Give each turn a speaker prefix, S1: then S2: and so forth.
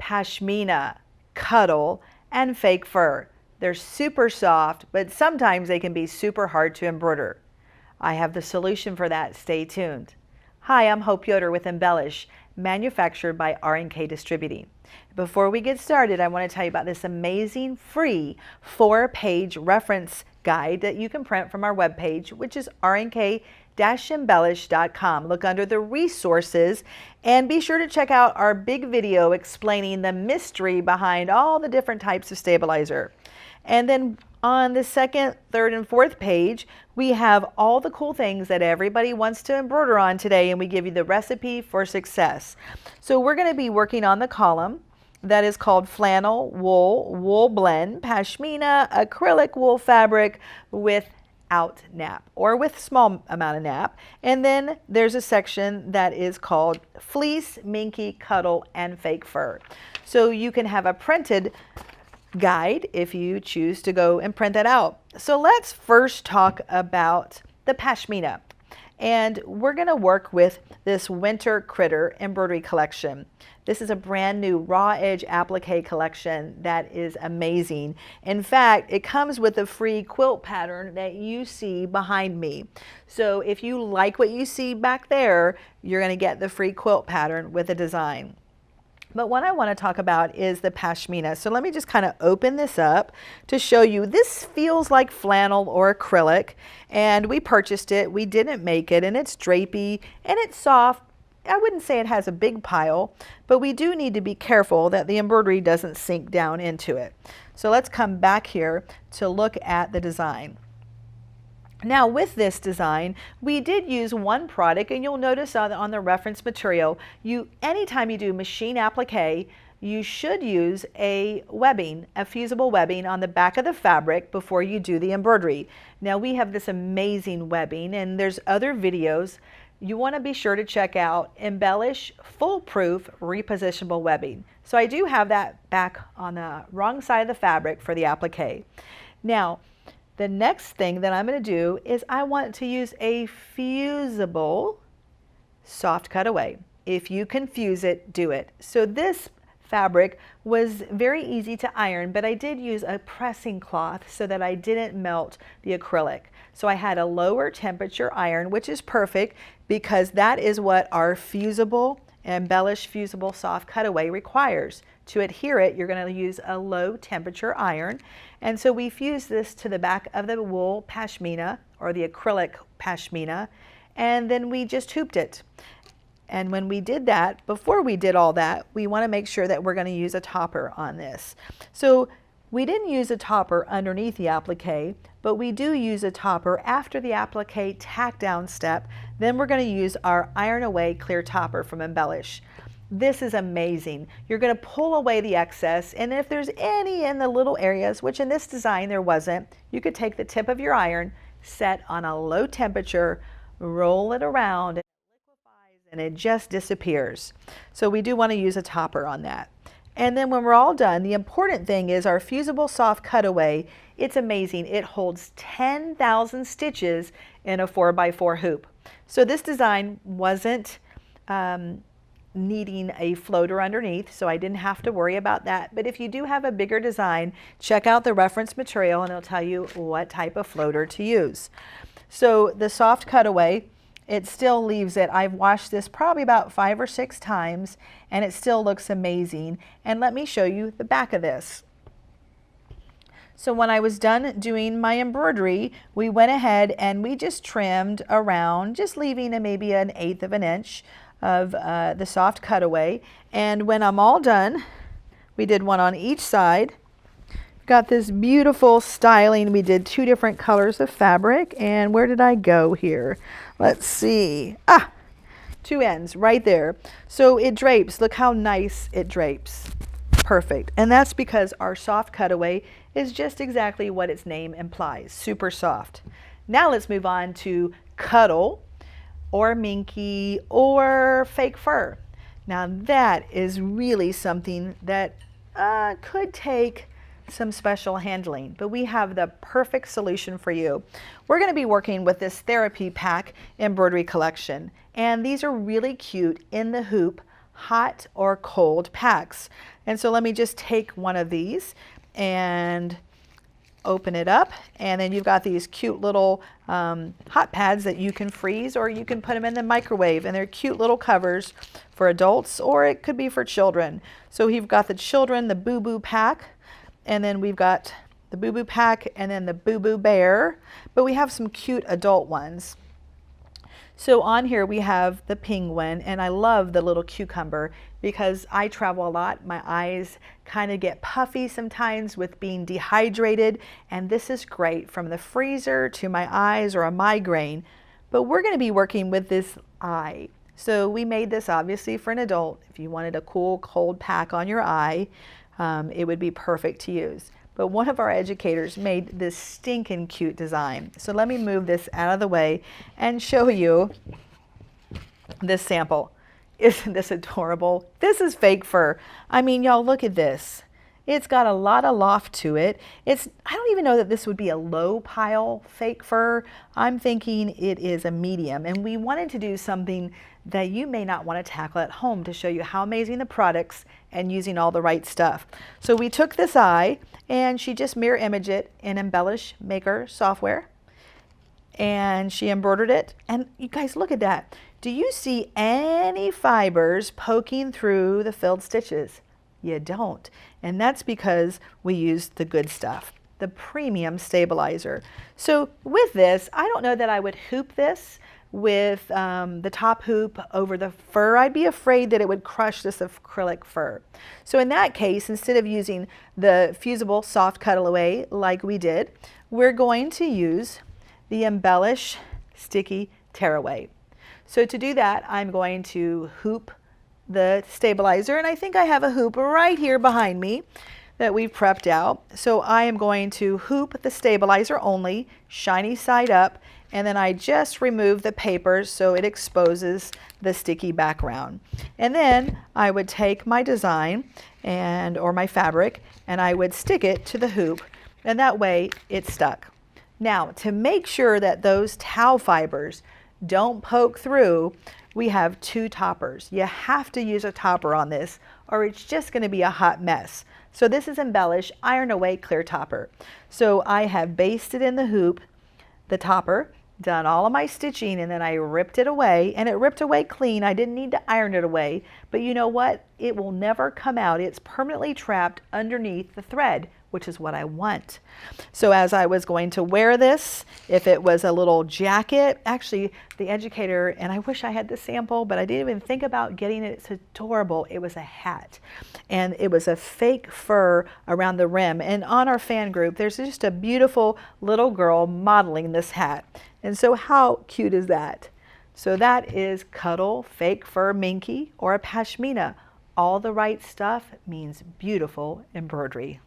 S1: Pashmina, Cuddle, and fake fur. They're super soft, but sometimes they can be super hard to embroider. I have the solution for that. Stay tuned. Hi, I'm Hope Yoder with Embellish, manufactured by R&K Distributing. Before we get started, I want to tell you about this amazing free 4-page reference guide that you can print from our webpage, which is rnk-embellish.com. Look under the resources and be sure to check out our big video explaining the mystery behind all the different types of stabilizer. And then on the second, third, and fourth page, we have all the cool things that everybody wants to embroider on today, and we give you the recipe for success. So we're going to be working on the column that is called flannel, wool, wool blend, pashmina, acrylic wool fabric without nap or with small amount of nap. And then there's a section that is called fleece, minky, cuddle, and fake fur. So you can have a printed guide if you choose to go and print that out. So let's first talk about the pashmina. And we're going to work with this winter critter embroidery collection. This is a brand new raw edge applique collection that is amazing. In fact, it comes with a free quilt pattern that you see behind me. So if you like what you see back there, you're going to get the free quilt pattern with a design. But what I want to talk about is the pashmina. So let me just kind of open this up to show you. This feels like flannel or acrylic, and we purchased it. We didn't make it, and it's drapey and it's soft. I wouldn't say it has a big pile, but we do need to be careful that the embroidery doesn't sink down into it. So let's come back here to look at the design. Now with this design, we did use one product, and you'll notice on the reference material, anytime you do machine applique, you should use a webbing, a fusible webbing on the back of the fabric before you do the embroidery. Now we have this amazing webbing, and there's other videos. You want to be sure to check out Embellish Foolproof Repositionable Webbing. So I do have that back on the wrong side of the fabric for the applique. Now, the next thing that I'm going to do is I want to use a fusible soft cutaway. If you can fuse it, do it. So this fabric was very easy to iron, but I did use a pressing cloth so that I didn't melt the acrylic. So I had a lower temperature iron, which is perfect because that is what our fusible Embellish fusible soft cutaway requires. To adhere it, you're going to use a low temperature iron. And so we fuse this to the back of the wool pashmina or the acrylic pashmina, and then we just hooped it. And when we did that, before we did all that, we want to make sure that we're going to use a topper on this. So we didn't use a topper underneath the applique, but we do use a topper after the applique tack down step. Then we're going to use our iron away clear topper from Embellish. This is amazing. You're going to pull away the excess, and if there's any in the little areas, which in this design there wasn't, you could take the tip of your iron, set on a low temperature, roll it around, and it liquefies and it just disappears. So we do want to use a topper on that. And then when we're all done, the important thing is our fusible soft cutaway. It's amazing. It holds 10,000 stitches in a 4x4 hoop. So this design wasn't needing a floater underneath, so I didn't have to worry about that. But if you do have a bigger design, check out the reference material and it'll tell you what type of floater to use. So the soft cutaway, it still leaves it. I've washed this probably about 5 or 6 times and it still looks amazing. And let me show you the back of this. So when I was done doing my embroidery, we went ahead and we just trimmed around, just leaving maybe 1/8 of an inch of the soft cutaway. And when I'm all done, we did one on each side. Got this beautiful styling. We did 2 different colors of fabric. And where did I go here? Let's see. 2 ends right there. So it drapes. Look how nice it drapes. Perfect. And that's because our soft cutaway is just exactly what its name implies, super soft. Now let's move on to Cuddle or minky or fake fur. Now that is really something that could take some special handling, but we have the perfect solution for you. We're going to be working with this therapy pack embroidery collection, and these are really cute in the hoop hot or cold packs. And so let me just take one of these and open it up, and then you've got these cute little hot pads that you can freeze, or you can put them in the microwave, and they're cute little covers for adults, or it could be for children. So we've got the children, the Boo Boo pack, and then we've got the Boo Boo pack, and then the Boo Boo bear, but we have some cute adult ones. So on here we have the penguin, and I love the little cucumber because I travel a lot. My eyes kind of get puffy sometimes with being dehydrated, and this is great from the freezer to my eyes or a migraine. But we're going to be working with this eye. So we made this obviously for an adult. If you wanted a cool cold pack on your eye, it would be perfect to use. But one of our educators made this stinking cute design. So let me move this out of the way and show you this sample. Isn't this adorable? This is fake fur. I mean, y'all, look at this. It's got a lot of loft to it. I don't even know that this would be a low pile fake fur. I'm thinking it is a medium. And we wanted to do something that you may not want to tackle at home to show you how amazing the products and using all the right stuff. So we took this eye and she just mirror imaged it in Embellish Maker software. And she embroidered it. And you guys, look at that. Do you see any fibers poking through the filled stitches? You don't. And that's because we used the good stuff, the premium stabilizer. So with this, I don't know that I would hoop this with the top hoop over the fur. I'd be afraid that it would crush this acrylic fur. So in that case, instead of using the fusible soft cutaway like we did, we're going to use the Embellish sticky tearaway. So to do that, I'm going to hoop the stabilizer, and I think I have a hoop right here behind me that we've prepped out. So I am going to hoop the stabilizer only, shiny side up, and then I just remove the paper so it exposes the sticky background. And then I would take my design or my fabric, and I would stick it to the hoop, and that way it's stuck. Now, to make sure that those towel fibers don't poke through, we have two toppers. You have to use a topper on this or it's just going to be a hot mess. So this is Embellish Iron Away Clear Topper. So I have basted in the hoop the topper, done all of my stitching, and then I ripped it away, and it ripped away clean. I didn't need to iron it away, but you know what? It will never come out. It's permanently trapped underneath the thread, which is what I want. So as I was going to wear this, if it was a little jacket, actually the educator, and I wish I had the sample, but I didn't even think about getting it. It's adorable. It was a hat, and it was a fake fur around the rim. And on our fan group, there's just a beautiful little girl modeling this hat. And so how cute is that? So that is Cuddle Fake Fur Minky or a Pashmina. All the right stuff means beautiful embroidery.